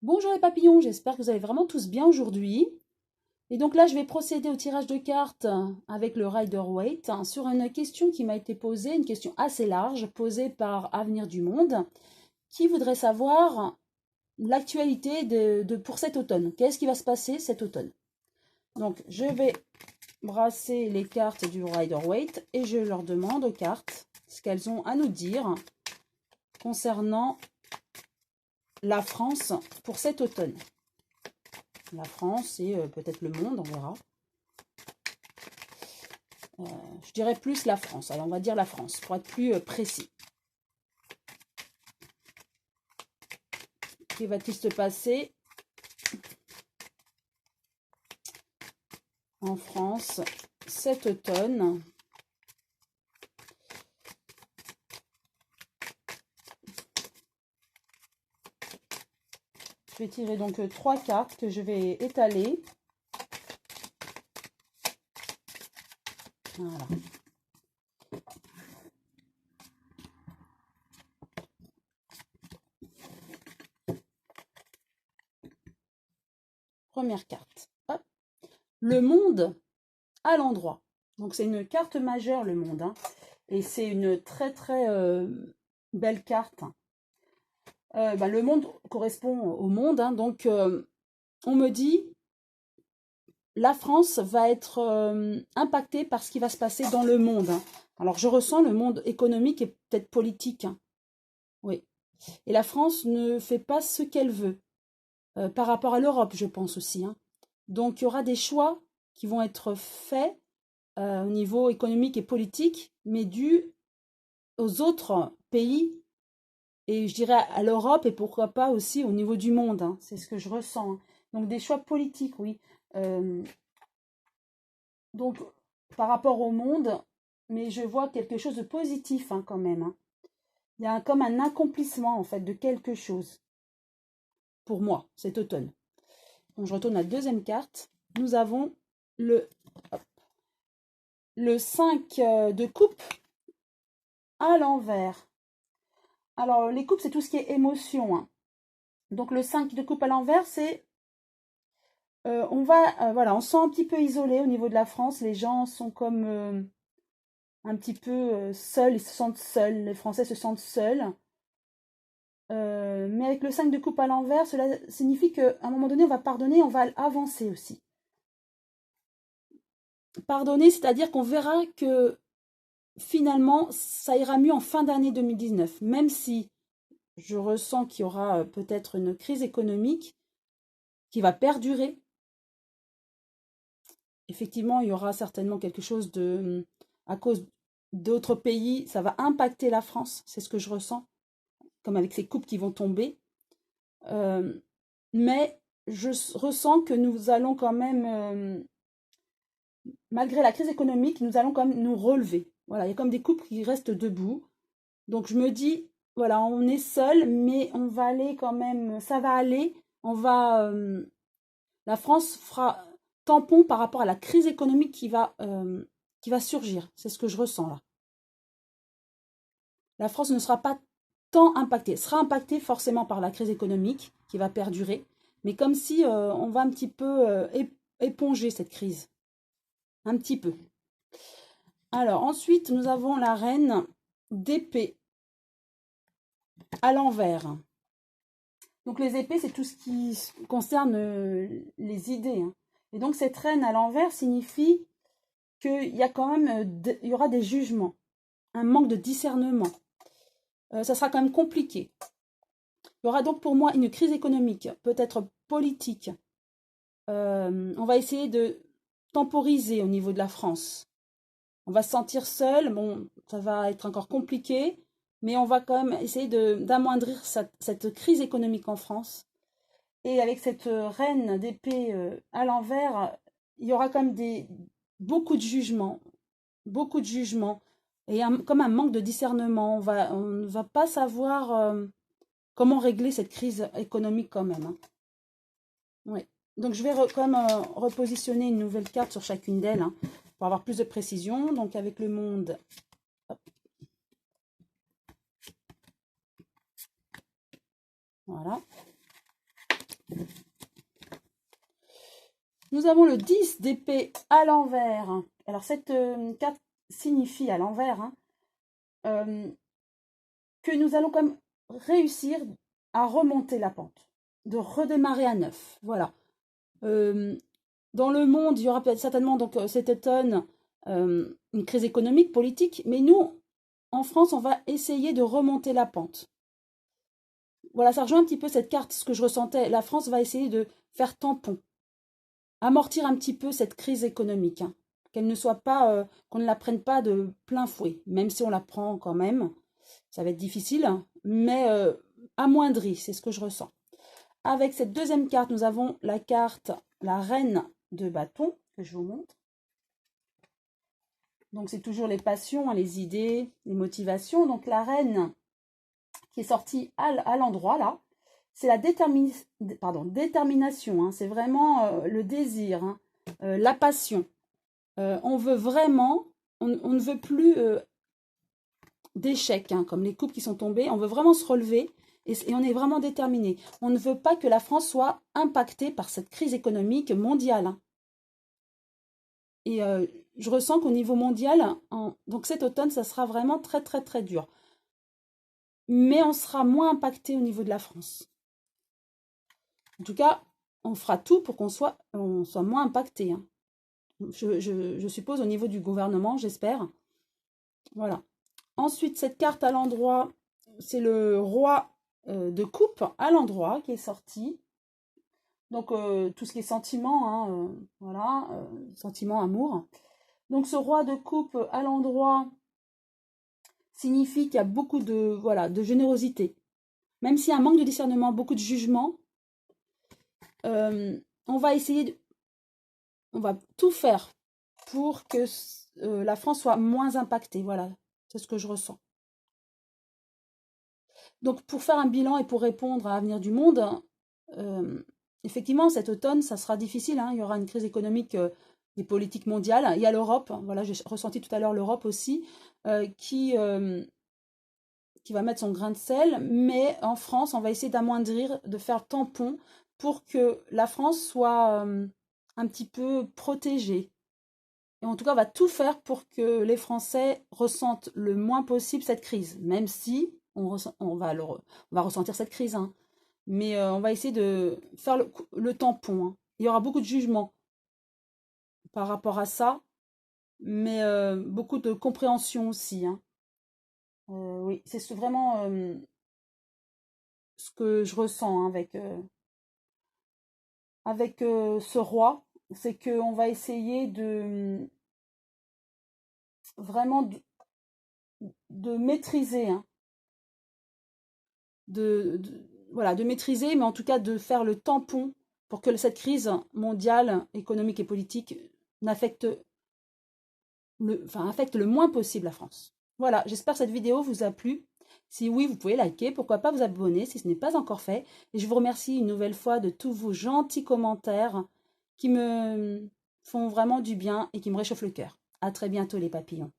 Bonjour les papillons, j'espère que vous allez vraiment tous bien aujourd'hui. Et donc là, je vais procéder au tirage de cartes avec le Rider-Waite sur une question qui m'a été posée, une question assez large, posée par Avenir du Monde, qui voudrait savoir l'actualité pour cet automne. Qu'est-ce qui va se passer cet automne? Donc, je vais brasser les cartes du Rider-Waite et je leur demande aux cartes ce qu'elles ont à nous dire concernant la France pour cet automne. La France et peut-être le monde, on verra. Je dirais plus la France. Alors, on va dire la France, pour être plus précis. Que va-t-il se passer en France cet automne? Je vais tirer donc 3 cartes que je vais étaler. Voilà. Première carte. Hop. Le monde à l'endroit. Donc c'est une carte majeure, le monde. Hein. Et c'est une très très belle carte. Le monde correspond au monde. Hein. Donc on me dit la France va être impactée par ce qui va se passer dans le monde. Hein. Alors, je ressens le monde économique et peut-être politique. Hein. Oui. Et la France ne fait pas ce qu'elle veut. Par rapport à l'Europe, je pense aussi. Hein. Donc, il y aura des choix qui vont être faits au niveau économique et politique, mais dus aux autres pays. Et je dirais à l'Europe et pourquoi pas aussi au niveau du monde. Hein. C'est ce que je ressens. Hein. Donc, des choix politiques, oui. Donc, par rapport au monde, mais je vois quelque chose de positif hein, quand même. Hein. Il y a comme un accomplissement en fait de quelque chose pour moi cet automne. Donc, je retourne à la deuxième carte. Nous avons le, le 5 de coupe à l'envers. Alors, les coupes, c'est tout ce qui est émotion. Hein. Donc, le 5 de coupe à l'envers, c'est... on sent un petit peu isolé au niveau de la France. Les gens sont comme... un petit peu seuls, ils se sentent seuls, les Français se sentent seuls. Mais avec le 5 de coupe à l'envers, cela signifie qu'à un moment donné, on va pardonner, on va avancer aussi. Pardonner, c'est-à-dire qu'on verra que finalement, ça ira mieux en fin d'année 2019, même si je ressens qu'il y aura peut-être une crise économique qui va perdurer. Effectivement, il y aura certainement quelque chose de... à cause d'autres pays, ça va impacter la France, c'est ce que je ressens, comme avec ces coupes qui vont tomber. Mais je ressens que nous allons quand même, malgré la crise économique, nous allons quand même nous relever. Voilà, il y a comme des couples qui restent debout. Donc je me dis, voilà, on est seul, mais on va aller quand même, ça va aller. La France fera tampon par rapport à la crise économique qui va surgir. C'est ce que je ressens là. La France ne sera pas tant impactée. Elle sera impactée forcément par la crise économique qui va perdurer, mais comme si on va un petit peu éponger cette crise. Un petit peu. Alors ensuite, nous avons la reine d'épée à l'envers. Donc les épées, c'est tout ce qui concerne les idées. Hein. Et donc cette reine à l'envers signifie qu'il y a quand même, il y aura des jugements, un manque de discernement. Ça sera quand même compliqué. Il y aura donc pour moi une crise économique, peut-être politique. On va essayer de temporiser au niveau de la France. On va se sentir seul, bon, ça va être encore compliqué, mais on va quand même essayer d'amoindrir cette crise économique en France. Et avec cette reine d'épée à l'envers, il y aura quand même beaucoup de jugements, et comme un manque de discernement. On ne va pas savoir comment régler cette crise économique quand même. Hein. Ouais. Donc je vais quand même repositionner une nouvelle carte sur chacune d'elles hein, pour avoir plus de précision. Donc avec le monde. Hop. Voilà. Nous avons le 10 d'épée à l'envers. Alors, cette carte signifie à l'envers que nous allons comme réussir à remonter la pente, de redémarrer à neuf. Voilà. Dans le monde, il y aura peut-être certainement donc, cet automne une crise économique, politique, mais nous, en France, on va essayer de remonter la pente. Voilà, ça rejoint un petit peu cette carte, ce que je ressentais. La France va essayer de faire tampon, amortir un petit peu cette crise économique, hein, qu'elle ne soit pas, qu'on ne la prenne pas de plein fouet, même si on la prend quand même. Ça va être difficile, mais amoindri, c'est ce que je ressens. Avec cette deuxième carte, nous avons la carte, la reine de bâton, que je vous montre. Donc, c'est toujours les passions, les idées, les motivations. Donc, la reine qui est sortie à l'endroit, là, c'est la détermination. Hein, c'est vraiment le désir, hein, la passion. On veut vraiment, on ne veut plus d'échecs, hein, comme les coupes qui sont tombées. On veut vraiment se relever et on est vraiment déterminé. On ne veut pas que la France soit impactée par cette crise économique mondiale. Hein. Et je ressens qu'au niveau mondial, donc cet automne, ça sera vraiment très, très, très dur. Mais on sera moins impacté au niveau de la France. En tout cas, on fera tout pour qu'on soit moins impacté. Hein. Je suppose au niveau du gouvernement, j'espère. Voilà. Ensuite, cette carte à l'endroit, c'est le roi de coupe à l'endroit qui est sorti. Donc, tout ce qui est sentiment, hein, voilà, sentiment, amour. Donc, ce roi de coupe à l'endroit signifie qu'il y a beaucoup de, voilà, de générosité. Même s'il y a un manque de discernement, beaucoup de jugement, on va essayer, on va tout faire pour que la France soit moins impactée. Voilà, c'est ce que je ressens. Donc, pour faire un bilan et pour répondre à l'avenir du monde, effectivement, cet automne, ça sera difficile. Hein. Il y aura une crise économique et politique mondiale. Il y a l'Europe, voilà, j'ai ressenti tout à l'heure l'Europe aussi, qui va mettre son grain de sel. Mais en France, on va essayer d'amoindrir, de faire tampon pour que la France soit un petit peu protégée. Et en tout cas, on va tout faire pour que les Français ressentent le moins possible cette crise, même si on va ressentir cette crise. Hein. Mais on va essayer de faire le tampon. Hein. Il y aura beaucoup de jugement par rapport à ça, mais beaucoup de compréhension aussi. Hein. Oui, c'est vraiment ce que je ressens hein, avec ce roi, c'est qu'on va essayer de vraiment de maîtriser, hein, voilà, de maîtriser, mais en tout cas de faire le tampon pour que cette crise mondiale, économique et politique affecte le moins possible la France. Voilà, j'espère que cette vidéo vous a plu. Si oui, vous pouvez liker, pourquoi pas vous abonner si ce n'est pas encore fait. Et je vous remercie une nouvelle fois de tous vos gentils commentaires qui me font vraiment du bien et qui me réchauffent le cœur. À très bientôt les papillons.